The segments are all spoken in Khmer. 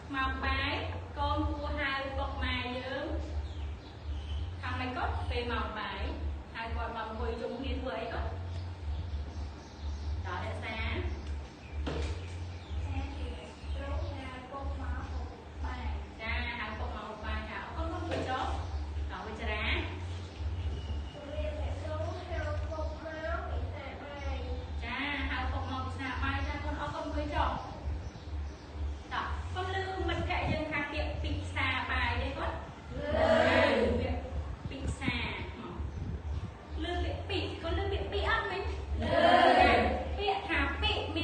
màu bài con cua hai bọc mài dưỡng thằng này có về màu bài hai con bằng quỳ chung nghiên với có đó là sáng cha hai bọc màu bài thảo con không quỳ chó đó quỳ trà cha hai bọc màu xà mai cha con quỳ chó đó con lưu mình kệ dân khá kiệm pizza bài đây con pizza lưu bị con lưu bị ăn mình bị thả bị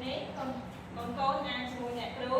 នេះកូនអានជាមួយអ្នកគ្រូ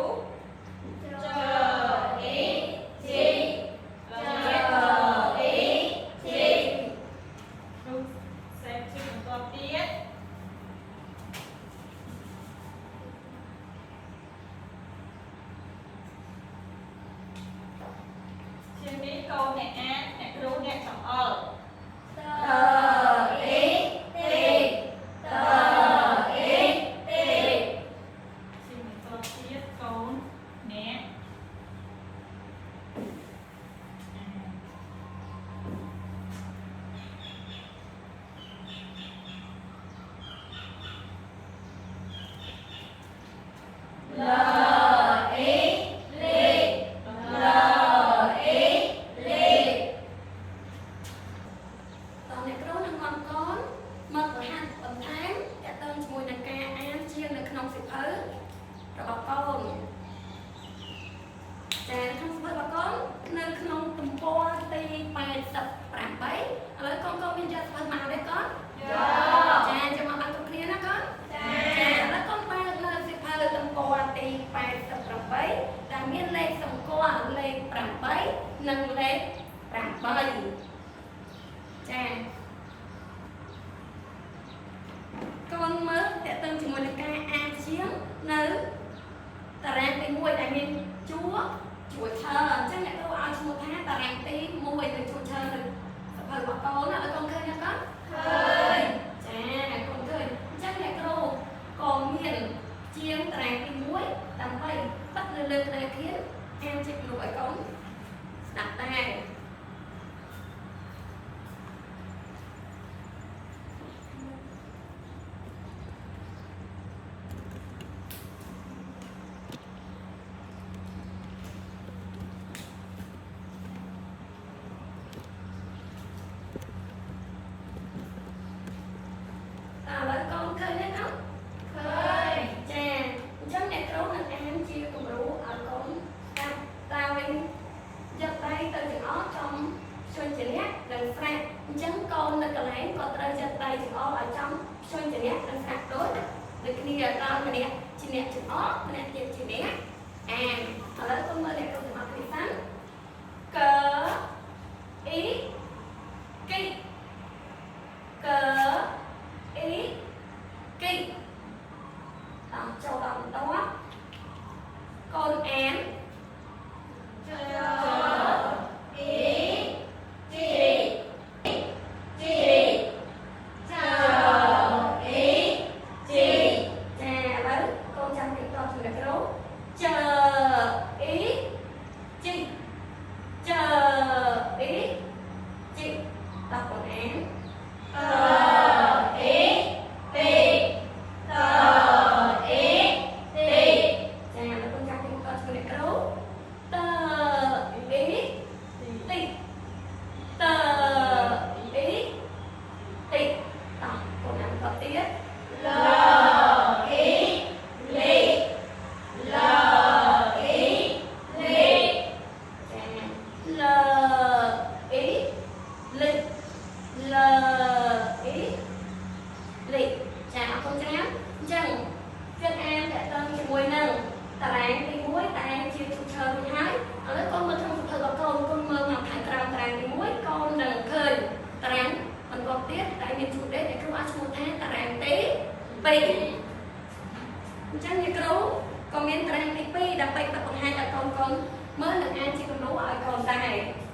ក៏មានត្រេងទី2ដើម្បីបង្ហាញឲ្យកូនកូនមើលនឹងអានជាគំរូឲ្យកូនដែរ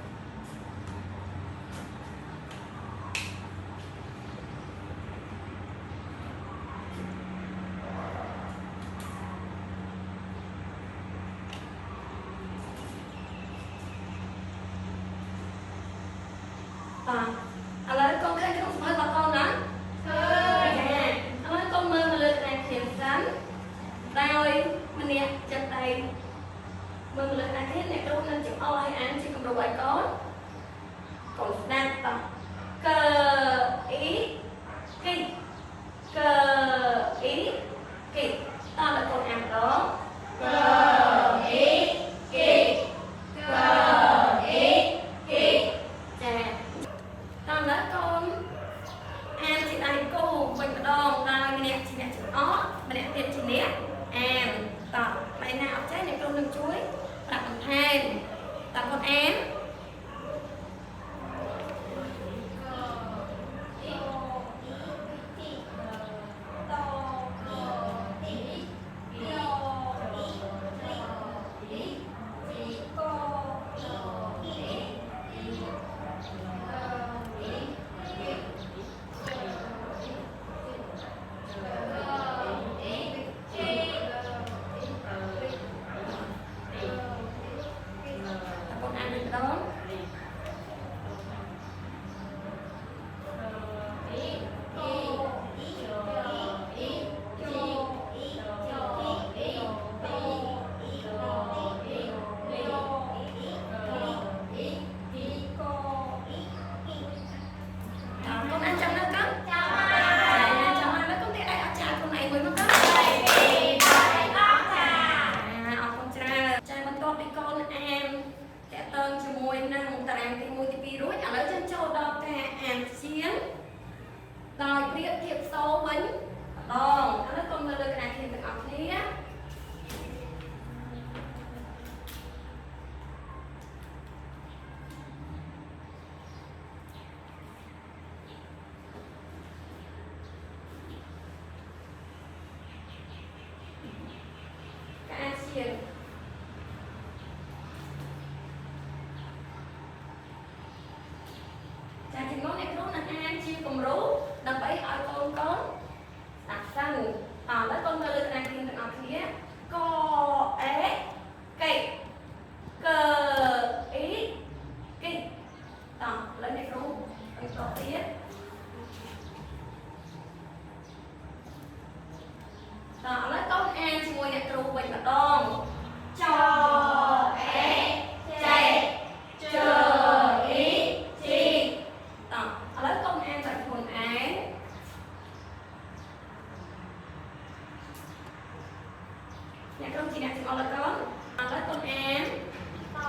ឥឡូវកូនឃើញក្នុងសភៅរបស់កូនណាឃើញចាឥឡូវកូនមើលមកលើក្តារខៀនសិនដោយម្នាក់ចិត្តដៃមើលមកលើក្តារខៀនអ្នកគ្រូនឹងចំអកឲ្យអានជាគំរូឲ្យកូនកូនស្ដាប់តកអ៊ីគីកអ៊ីគីតើលោកកូនអានម្ដងកអ៊ីគីកអ៊ីគីចាតើលោកកូនអានជាដៃគូវិញម្ដងដោយម្នាក់ជាអ្នកចំអកម្នាក់ទៀតជាអ្នកអានតើបែរណាអត់ចេះអ្នកគ្រូនឹងជួយប្រាប់បន្ថែមតើកូនអានដោយប្រៀបធៀបសូវិញម្ដងឥឡូវកូនមើលលើក្តារខៀនទាំងអស់គ្នាការឈៀនចាចំណុចអ្នកគ្រូនឹងអានជាគំរូដើម្បីឲ្យកូនស្ដាប់សិនឥឡូវកូនមើលលើក្តារខៀនទាំងអស់គ្នាកអេកេកអ៊ីគីតឥឡូវអ្នកគ្រូបន្តទៀតឥឡូវកូនអានជាមួយអ្នកគ្រូវិញម្ដងចអេចេជអ៊ីជីឥឡូវកូនអានតែខ្លួនឯងអ្នកគ្រូជាអ្នកចំអកឲ្យកូនឥឡូវកូនអានត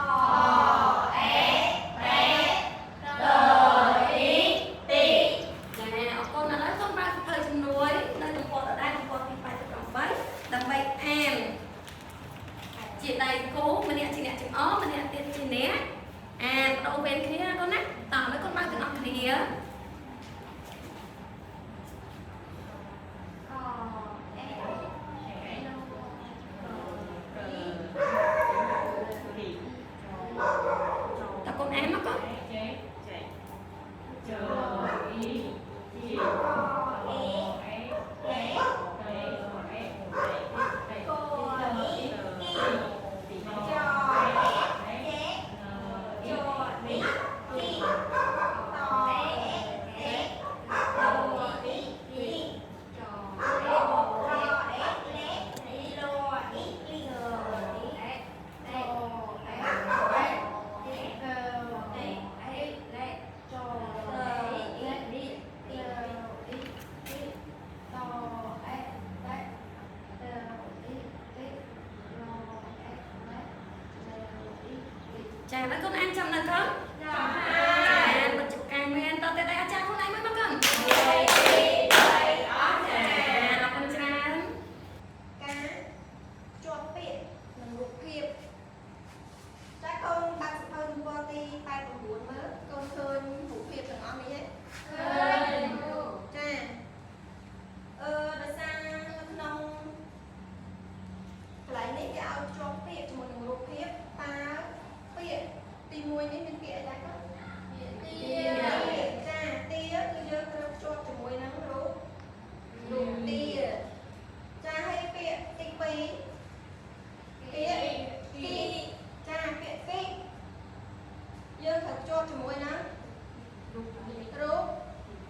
អេតេតអ៊ីទីចាអរគុណឥឡូវសូមបើកសភៅជំនួយនៅទំព័រដដែលទំព័រទី88ដើម្បីអានជាដៃគូម្នាក់ជាអ្នកចំអកម្នាក់ទៀតជាអ្នកអានបដូរវេនគ្នាណាកូនណាតើឥឡូវកូនបើកទាំងអស់គ្នាតើកូនអានមកកូនចាឥឡូវកូនអានចាំនៅកូនចាអានបច្ចុប្បន្នមែនតើតែអាចារ្យខ្លួនឯងមកកូនអរគុណច្រើនការជាប់ពាក្យនិងរូបភាពតែកូនបាក់សភៅទំព័រទី89មើលកូនឃើញរូបភាពទាំងអស់នេះទេឃើញចាដោយសារក្នុងកន្លែង គេឲ្យជាប់ពាក្យជាមួយនឹងរូបភាពតើពាក្យទី1នេះមានពាក្យអីដែរគាត់ទាចាទាគឺយើងត្រូវជាប់ជាមួយនឹងរូបទាចាហើយពាក្យទី2ពាក្យគីចាពាក្យគីយើងត្រូវជាប់ជាមួយនឹងរូប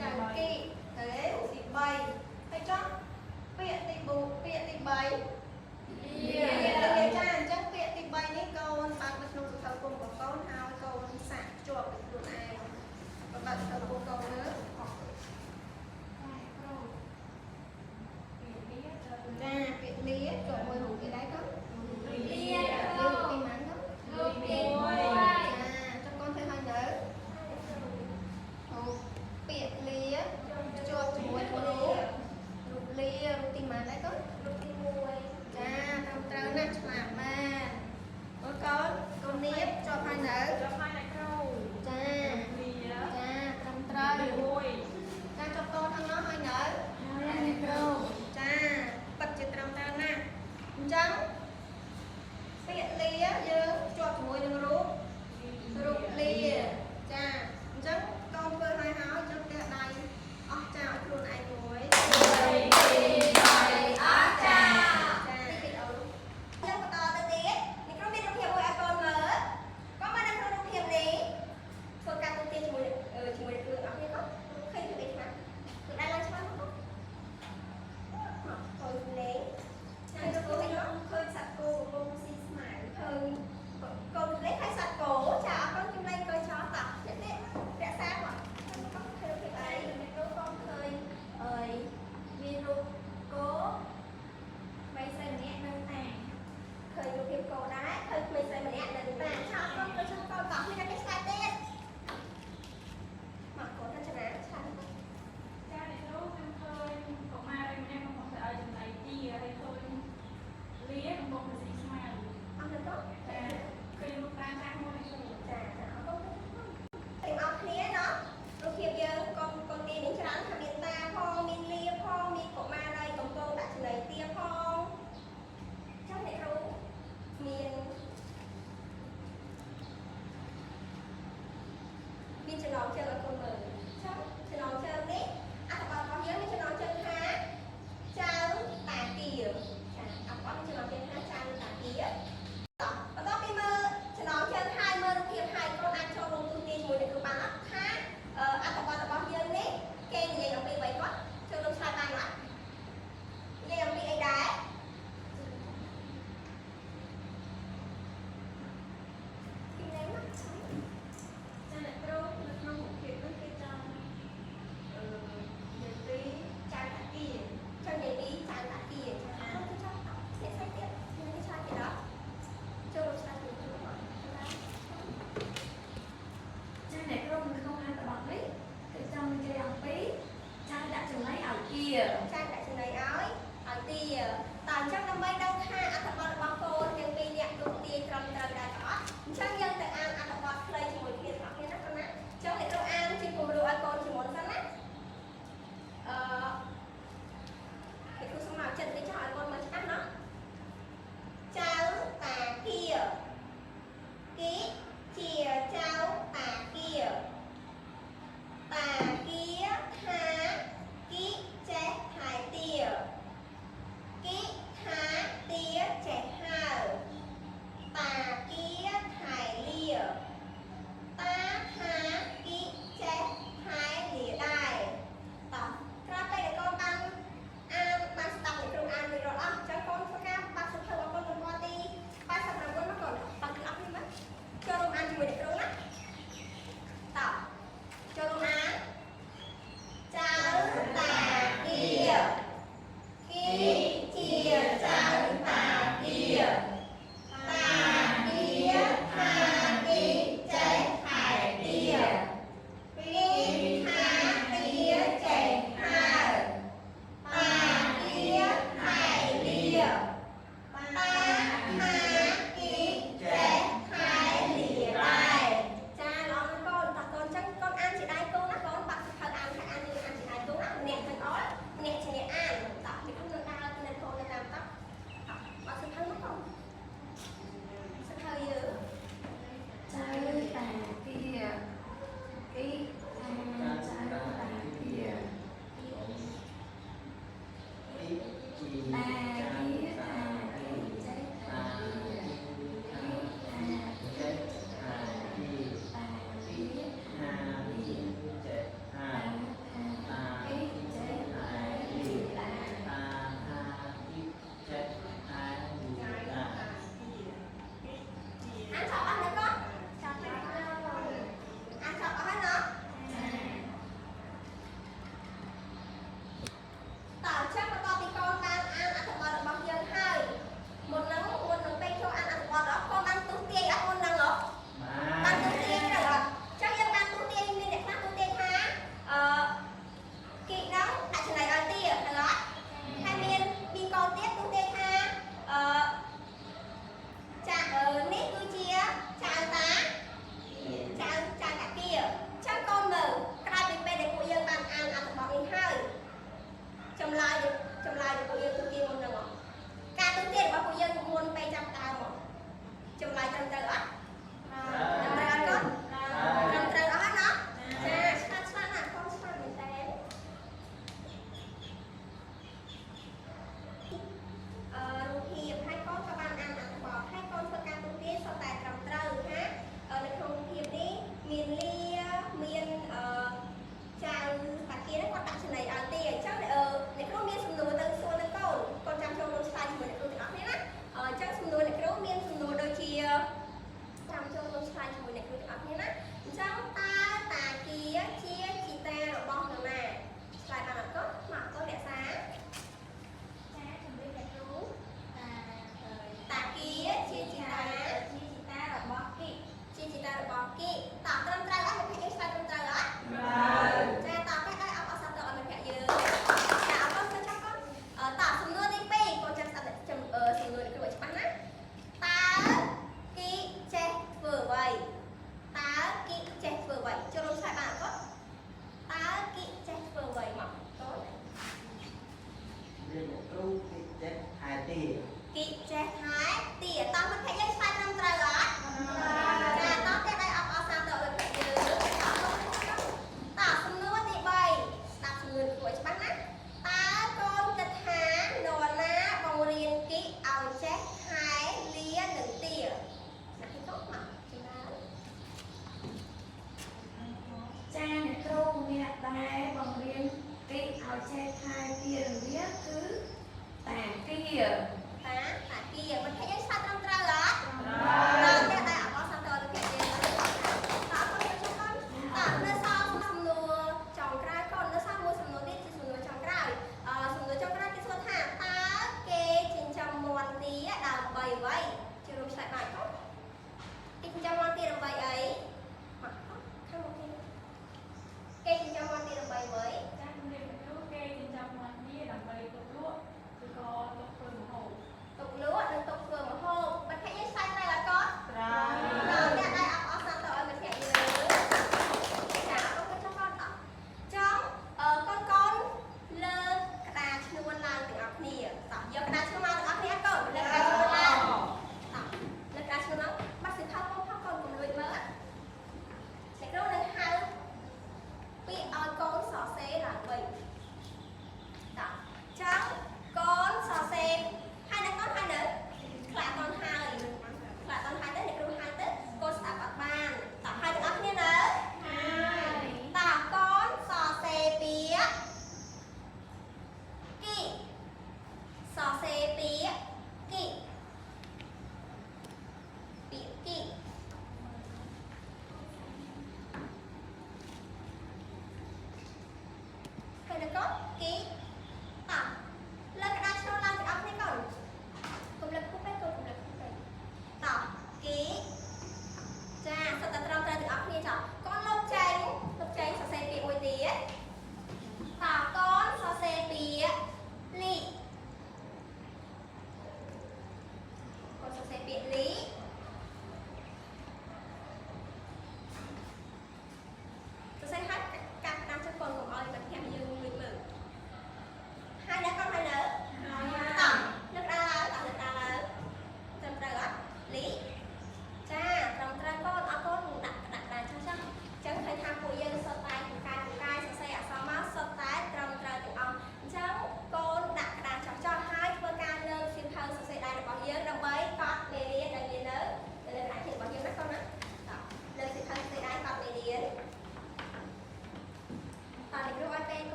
ចាគីទៅរូបទី3ហើយចុះពាក្យទី3ពាក្យចាអញ្ចឹងពាក្យទី3នេះកូនបើកនៅក្នុងសរសើរគុំរបស់កូនហើយកូនសាក់ជាប់ទៅខ្លួនឯងបើកសរសើរគុំកូនលើចាពាក្យលាជាប់មួយរូបគេដែរកូន